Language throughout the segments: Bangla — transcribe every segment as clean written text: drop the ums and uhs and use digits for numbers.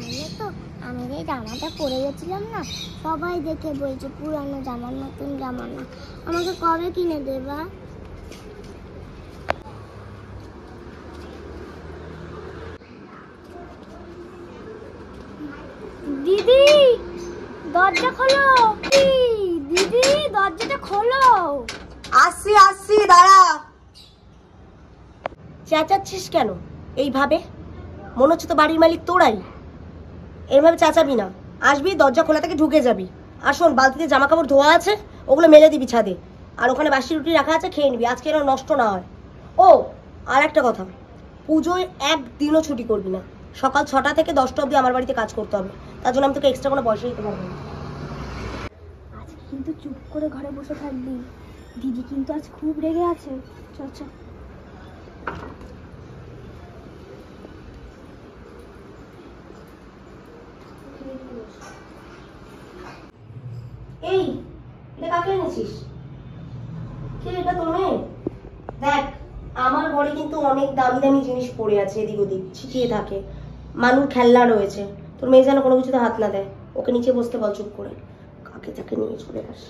জানো তো আমি যে জামাটা পরে গেছিলাম না, সবাই দেখে বলছে পুরানো জামা, নতুন জামা না। আমাকে কবে কিনে দেবা? দিদি দরজা খোলো, দিদি দরজাটা খোলো। আসছি আসছি, দাঁড়া। চেঁচাচ্ছিস কেন এইভাবে? মনে হচ্ছে তো বাড়ির মালিক তোরাই। এইভাবে চেঁচাবি না, আসবি দরজা খোলা থেকে ঢুকে যাবি। আর শোন, বালতিতে জামা কাপড় ধোয়া আছে, ওগুলো মেলে দিবি ছাদে। আর ওখানে বাসি রুটি রাখা আছে, খেয়ে নিবি, আজকে যেন নষ্ট না হয়। ও আর একটা কথা, পুজোয় একদিনও ছুটি করবি না। সকাল 6টা থেকে 10টা অবধি আমার বাড়িতে কাজ করতে হবে। তার জন্য আমি তোকে এক্সট্রা কোনো পয়সা দিতে পারবো না। আজকে কিন্তু চুপ করে ঘরে বসে থাকবি, দিদি কিন্তু আজ খুব রেগে আছে। চল চল। এই এটা কাকে এনেছিস? কে এটা? তোর মেয়ে? দেখ, আমার ঘরে কিন্তু অনেক দামি দামি জিনিস পড়ে আছে, এদিক ওদিক ছিটিয়ে থাকে, মানুষ খেলনা রয়েছে। তোর মেয়ে যেন কোনো কিছুতে হাত না দেয়। ওকে নিচে বসতে বল চুপ করে, কাকে তাকে নিয়ে চলে আস।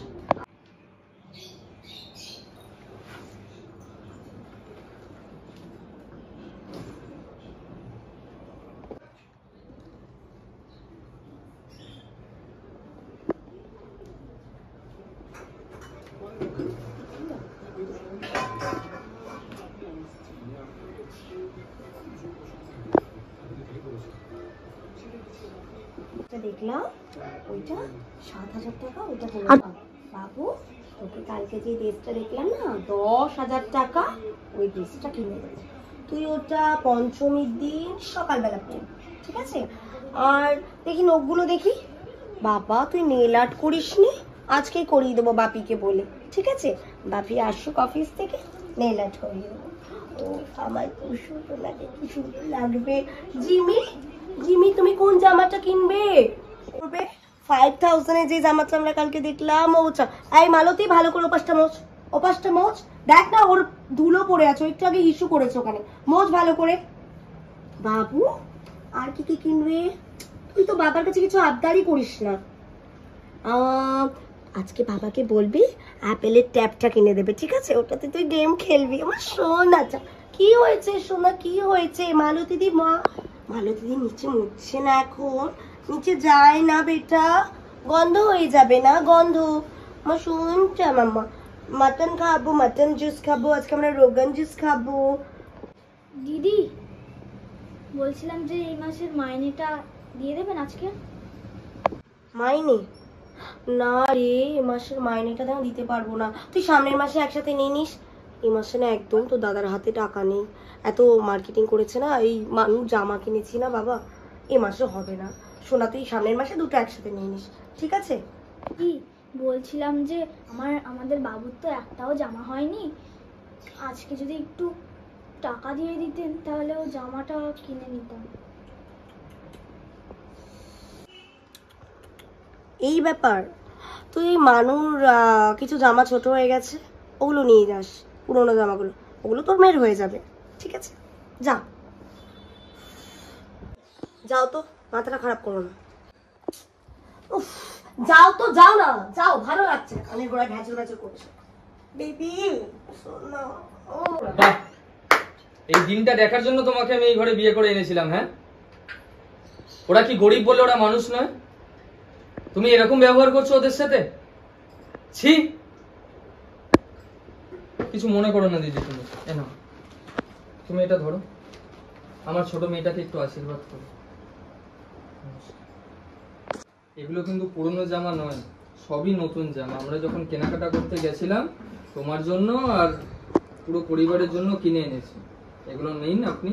দেখলাম ওইটা 7,000 টাকা, ওইটা বাবু তোকে কালকে যে ড্রেসটা দেখলাম না 10,000 টাকা, ওই ড্রেসটা কিনে দেবো। তুই ওটা পঞ্চমীর দিন সকালবেলা পড়বি, ঠিক আছে? আর দেখি নখগুলো দেখি। বাবা তুই নেল আর্ট করিস নি? আজকেই করিয়ে দেবো বাপিকে বলে, ঠিক আছে? বাপি আসুক অফিস থেকে, নেল আর্ট করিয়ে দেবো। ও আমার খুব সুন্দর লাগে, কি সুন্দর লাগবে। জিমি জিমি তুমি কোন জামাটা কিনবে? 5,000 যে জামাটা আমরা কালকে দেখলাম ওটা। এই মালতী ভালো করে ওপাশটা মোচ, ওপাশটা মোচ। দেখ না ওর ধুলো পড়ে আছে, একটু আগে হিসু করেছে ওখানে, মোচ ভালো করে। বাবু আর কি কি কিনবে? তুই তো বাবার কাছে কিছু আবদারই করিস না। আজকে বাবাকে বলবি অ্যাপেলের ট্যাবটা কিনে দেবে, ঠিক আছে? ওটাতে তুই গেম খেলবি। আমার সোনাটা কি হয়েছে সোনা, কি হয়েছে? মালতী দি মা, মালতী দি নিচে মুছছে না এখন, নিচে যায় না বেটা, গন্ধ হয়ে যাবে না, গন্ধ। মা শুনছে মাম্মা, মাটন খাবো, মাটন জুস খাবো, আজকে আমরা রোগান জুস খাবো। দিদি বলছিলাম যে এই মাসের মাইনেটা দিয়ে দেবেন আজকে? মাইনে? না রে, এ মাসের মাইনেটা তো দিতে পারবো না। তুই সামনের মাসে একসাথে নিয়ে নিস। এই মাসে না একদম তো দাদার হাতে টাকা নেই, এত মার্কেটিং করেছে না, এই মানুষ জামা কিনেছি না বাবা, এ মাসে হবে না। শোনা, তুই সামনের মাসে দুটো একসাথে নিয়ে নিস, ঠিক আছে? কি বলছিলাম যে আমাদের বাবুর তো একটাও জামা হয়নি, আজকে যদি একটু টাকা দিয়ে দিতেন তাহলে ও জামাটা কিনে নিতাম। এই ব্যাপার, তুই মানুর কিছু জামা ছোট হয়ে গেছে, ওগুলো নিয়ে যাস, পুরোনো জামাগুলো, ওগুলো তোর মেয়ের হয়ে যাবে, ঠিক আছে? যা, যাও তো, মাথাটা খারাপ করো না। উফ, যাও তো, যাও না, যাও, ভালো লাগছে না, কানের গোড়ায় ভ্যাচুর ভ্যাচুর করছে। বেবি সোনা, এই দিনটা দেখার জন্য তোমাকে আমি এই ঘরে বিয়ে করে এনেছিলাম। হ্যাঁ, ওরা কি গরিব বলে ওরা মানুষ নয়? তুমি এরকম ব্যবহার করছো ওদের সাথে, ছি। কিছু মনে করো না দিদি, তুমি এনো, তুমি এটা ধরো, আমার ছোট মেয়েটাকে একটু আশীর্বাদ করো। এগুলো কিন্তু পুরনো জামা নয়, সবই নতুন জামা। আমরা যখন কেনাকাটা করতে গেছিলাম তোমার জন্য আর পুরো পরিবারের জন্য কিনে এনেছি। এগুলো নিন আপনি,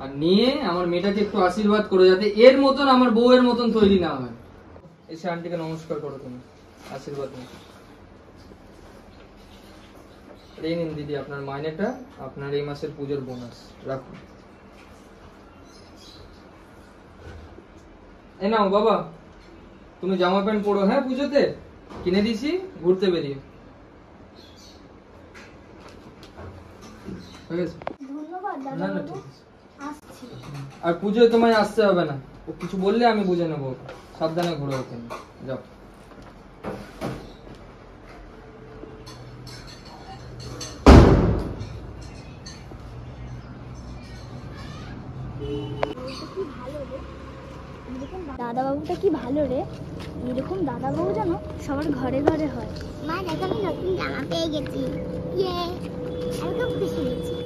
আর নিয়ে আমার মেয়েটাকে একটু আশীর্বাদ করো, যাতে এর মতন আমার বউয়ের মতন তৈরি না হয়। এসে আন্টিকে নমস্কার করো, তুমি আশীর্বাদ নিন। এই নিন দিদি আপনার মাইনেটা, আপনার এই মাসের পুজোর বোনাস, রাখুন। এ নাও বাবা, তুমি জামা প্যান্ট পরো, হ্যাঁ পুজোতে কিনে দিছি, ঘুরতে বেরিয়ে। ধন্যবাদ দাদা, আসছি। আর পুজোয় তোমায় আসতে হবে না, ও কিছু বললে আমি বুঝে নেবো। সাবধানে ঘুরে ওঠেন, যাও। দাদাবাবুটা কি ভালো রে, এরকম দাদাবাবু যেন সবার ঘরে ঘরে হয়। মা দেখো আমি নতুন জামা পেয়ে গেছি। ইয়ে, আমি খুব খুশি হয়েছি।